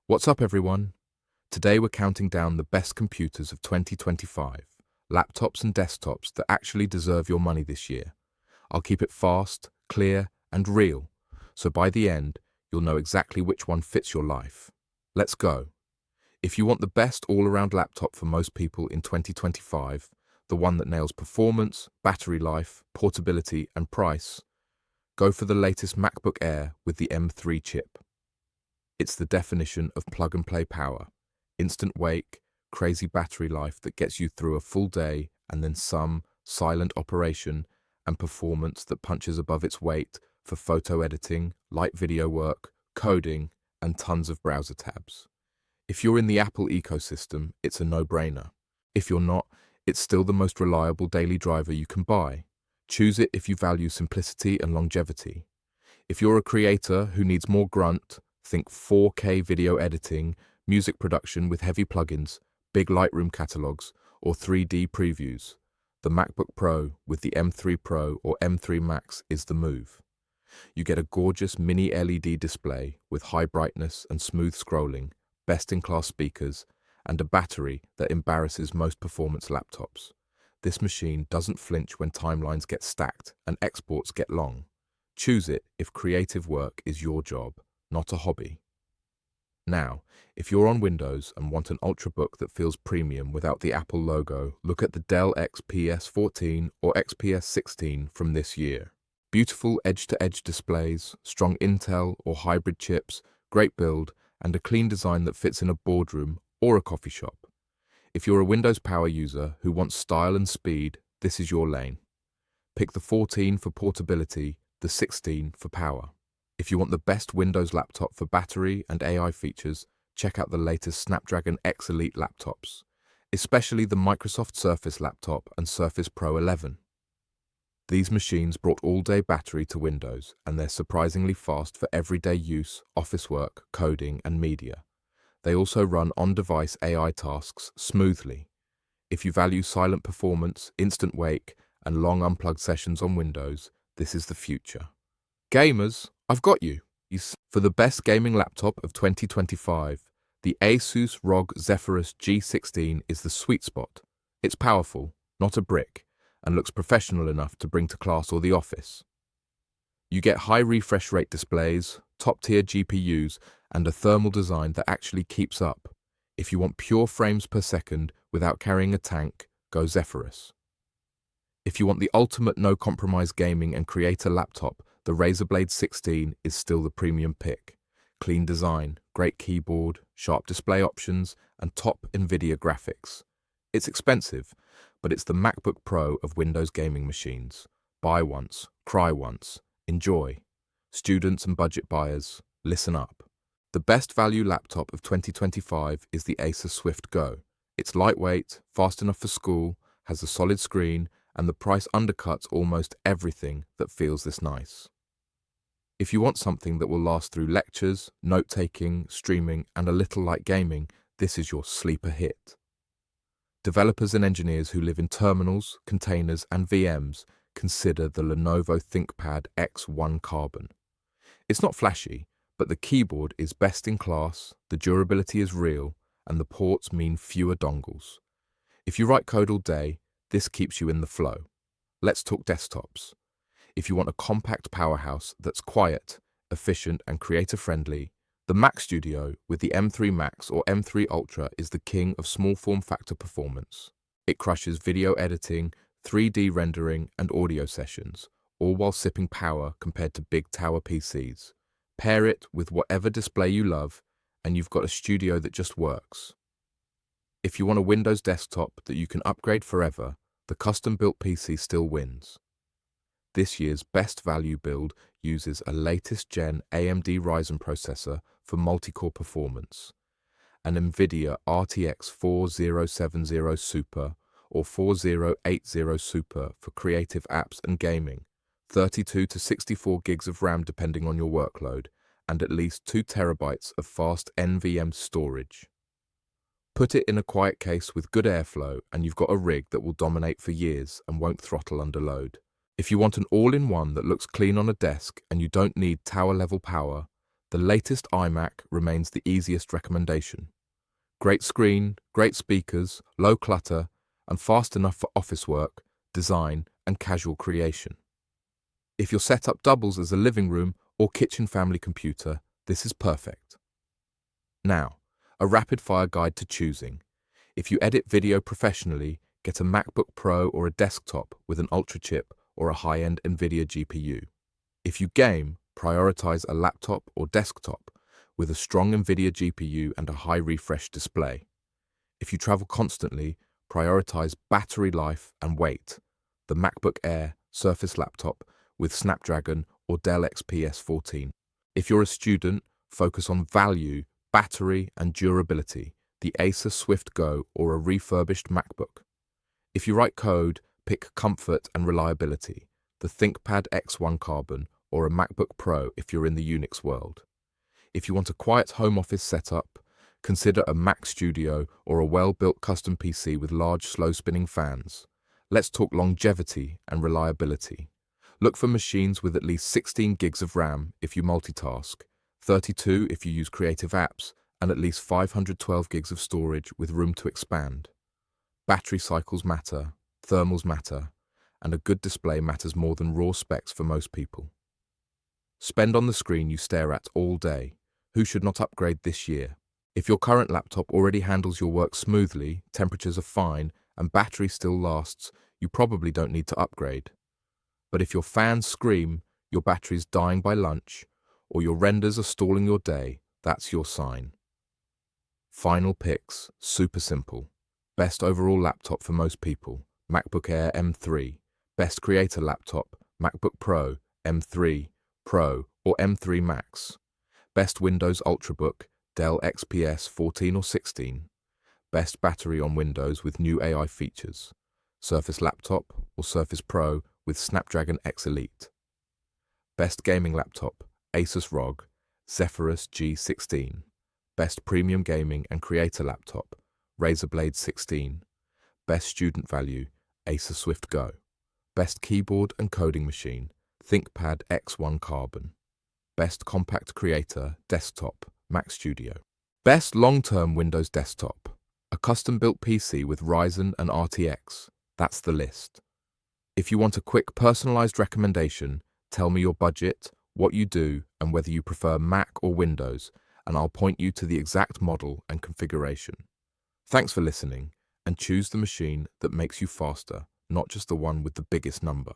What's up, everyone? Today we're counting down the best computers of 2025, laptops and desktops that actually deserve your money this year. I'll keep it fast, clear, and real, so by the end, you'll know exactly which one fits your life. Let's go. If you want the best all-around laptop for most people in 2025, the one that nails performance, battery life, portability, and price, go for the latest MacBook Air with the M3 chip. It's the definition of plug-and-play power, instant wake, crazy battery life that gets you through a full day and then some silent operation and performance that punches above its weight for photo editing, light video work, coding, and tons of browser tabs. If you're in the Apple ecosystem, it's a no-brainer. If you're not, it's still the most reliable daily driver you can buy. Choose it if you value simplicity and longevity. If you're a creator who needs more grunt, think 4K video editing, music production with heavy plugins, big Lightroom catalogs, or 3D previews, the MacBook Pro with the M3 Pro or M3 Max is the move. You get a gorgeous mini LED display with high brightness and smooth scrolling, best-in-class speakers, and a battery that embarrasses most performance laptops. This machine doesn't flinch when timelines get stacked and exports get long. Choose it if creative work is your job, not a hobby. Now, if you're on Windows and want an ultrabook that feels premium without the Apple logo, look at the Dell XPS 14 or XPS 16 from this year. Beautiful edge-to-edge displays, strong Intel or hybrid chips, great build, and a clean design that fits in a boardroom or a coffee shop. If you're a Windows Power user who wants style and speed, this is your lane. Pick the 14 for portability, the 16 for power. If you want the best Windows laptop for battery and AI features, check out the latest Snapdragon X Elite laptops, especially the Microsoft Surface laptop and Surface Pro 11. These machines brought all-day battery to Windows, and they're surprisingly fast for everyday use, office work, coding, and media. They also run on-device AI tasks smoothly. If you value silent performance, instant wake, and long unplugged sessions on Windows, this is the future. Gamers, I've got you. For the best gaming laptop of 2025, the ASUS ROG Zephyrus G16 is the sweet spot. It's powerful, not a brick, and looks professional enough to bring to class or the office. You get high refresh rate displays, top-tier GPUs, and a thermal design that actually keeps up. If you want pure frames per second without carrying a tank, go Zephyrus. If you want the ultimate no-compromise gaming and creator laptop, the Razer Blade 16 is still the premium pick. Clean design, great keyboard, sharp display options, and top Nvidia graphics. It's expensive, but it's the MacBook Pro of Windows gaming machines. Buy once, cry once, enjoy. Students and budget buyers, listen up. The best value laptop of 2025 is the Acer Swift Go. It's lightweight, fast enough for school, has a solid screen, and the price undercuts almost everything that feels this nice. If you want something that will last through lectures, note-taking, streaming, and a little light gaming, this is your sleeper hit. Developers and engineers who live in terminals, containers, and VMs consider the Lenovo ThinkPad X1 Carbon. It's not flashy, but the keyboard is best in class, the durability is real, and the ports mean fewer dongles. If you write code all day, this keeps you in the flow. Let's talk desktops. If you want a compact powerhouse that's quiet, efficient, and creator-friendly, the Mac Studio with the M3 Max or M3 Ultra is the king of small form factor performance. It crushes video editing, 3D rendering, and audio sessions, all while sipping power compared to big tower PCs. Pair it with whatever display you love, and you've got a studio that just works. If you want a Windows desktop that you can upgrade forever, the custom-built PC still wins. This year's best value build uses a latest gen AMD Ryzen processor for multi-core performance, an Nvidia RTX 4070 Super or 4080 Super for creative apps and gaming, 32 to 64 gigs of RAM depending on your workload, and at least 2 terabytes of fast NVMe storage. Put it in a quiet case with good airflow and you've got a rig that will dominate for years and won't throttle under load. If you want an all-in-one that looks clean on a desk and you don't need tower-level power, The latest iMac remains the easiest recommendation. Great screen, great speakers, low clutter, and fast enough for office work, design, and casual creation. If your setup doubles as a living room or kitchen family computer, this is perfect. Now, a rapid-fire guide to choosing. If you edit video professionally, get a MacBook Pro or a desktop with an Ultra chip or a high-end Nvidia GPU. If you game, prioritize a laptop or desktop with a strong Nvidia GPU and a high refresh display. If you travel constantly, prioritize battery life and weight. The MacBook Air Surface laptop with Snapdragon or Dell XPS 14. If you're a student, focus on value, battery, and durability. The Acer Swift Go or a refurbished MacBook. If you write code, pick comfort and reliability. The ThinkPad X1 Carbon or a MacBook Pro if you're in the Unix world. If you want a quiet home office setup, consider a Mac Studio or a well-built custom PC with large, slow-spinning fans. Let's talk longevity and reliability. Look for machines with at least 16 gigs of RAM if you multitask, 32 if you use creative apps, and at least 512 gigs of storage with room to expand. Battery cycles matter, thermals matter, and a good display matters more than raw specs for most people. Spend on the screen you stare at all day. Who should not upgrade this year? If your current laptop already handles your work smoothly, temperatures are fine, and battery still lasts, you probably don't need to upgrade. But if your fans scream, your battery's dying by lunch, or your renders are stalling your day, that's your sign. Final picks, super simple. Best overall laptop for most people, MacBook Air M3. Best creator laptop, MacBook Pro, M3, Pro, or M3 Max. Best Windows Ultrabook, Dell XPS 14 or 16. Best battery on Windows with new AI features, Surface Laptop or Surface Pro with Snapdragon X Elite. Best gaming laptop, ASUS ROG Zephyrus G16. Best premium gaming and creator laptop, Razer Blade 16. Best student value, Acer Swift Go. Best keyboard and coding machine, ThinkPad X1 Carbon. Best compact creator, desktop, Mac Studio. Best long-term Windows desktop, a custom-built PC with Ryzen and RTX. That's the list. If you want a quick personalized recommendation, tell me your budget, what you do, and whether you prefer Mac or Windows, and I'll point you to the exact model and configuration. Thanks for listening, and choose the machine that makes you faster, not just the one with the biggest number.